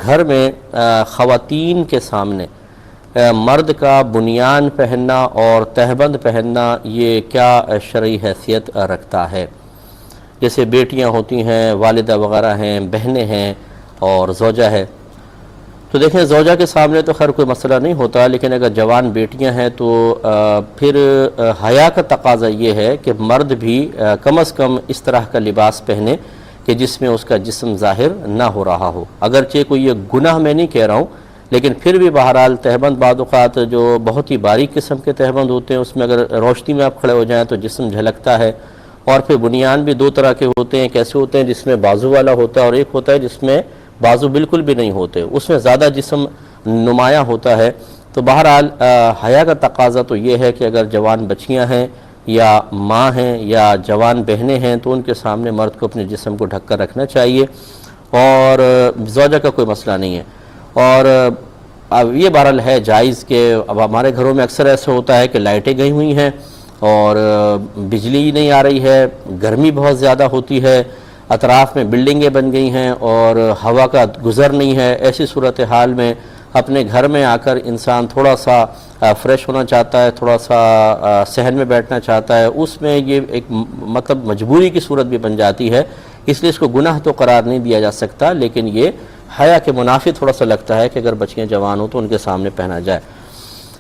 گھر میں خواتین کے سامنے مرد کا بنیان پہننا اور تہبند پہننا یہ کیا شرعی حیثیت رکھتا ہے؟ جیسے بیٹیاں ہوتی ہیں، والدہ وغیرہ ہیں، بہنیں ہیں اور زوجہ ہے، تو دیکھیں زوجہ کے سامنے تو خیر کوئی مسئلہ نہیں ہوتا، لیکن اگر جوان بیٹیاں ہیں تو پھر حیا کا تقاضا یہ ہے کہ مرد بھی کم از کم اس طرح کا لباس پہنے کہ جس میں اس کا جسم ظاہر نہ ہو رہا ہو۔ اگرچہ کوئی یہ گناہ میں نہیں کہہ رہا ہوں، لیکن پھر بھی بہرحال تہبند بعض اوقات جو بہت ہی باریک قسم کے تہبند ہوتے ہیں، اس میں اگر روشنی میں آپ کھڑے ہو جائیں تو جسم جھلکتا ہے۔ اور پھر بنیان بھی دو طرح کے ہوتے ہیں، کیسے ہوتے ہیں جس میں بازو والا ہوتا ہے اور ایک ہوتا ہے جس میں بازو بالکل بھی نہیں ہوتے، اس میں زیادہ جسم نمایاں ہوتا ہے۔ تو بہرحال حیا کا تقاضا تو یہ ہے کہ اگر جوان بچیاں ہیں یا ماں ہیں یا جوان بہنیں ہیں تو ان کے سامنے مرد کو اپنے جسم کو ڈھک کر رکھنا چاہیے، اور زوجہ کا کوئی مسئلہ نہیں ہے۔ اور اب یہ بہرحال ہے جائز کہ اب ہمارے گھروں میں اکثر ایسا ہوتا ہے کہ لائٹیں گئی ہوئی ہیں اور بجلی نہیں آ رہی ہے، گرمی بہت زیادہ ہوتی ہے، اطراف میں بلڈنگیں بن گئی ہیں اور ہوا کا گزر نہیں ہے۔ ایسی صورتحال میں اپنے گھر میں آ کر انسان تھوڑا سا فریش ہونا چاہتا ہے، تھوڑا سا صحن میں بیٹھنا چاہتا ہے، اس میں یہ ایک مطلب مجبوری کی صورت بھی بن جاتی ہے، اس لیے اس کو گناہ تو قرار نہیں دیا جا سکتا، لیکن یہ حیا کے منافی تھوڑا سا لگتا ہے کہ اگر بچیاں جوان ہوں تو ان کے سامنے پہنا جائے۔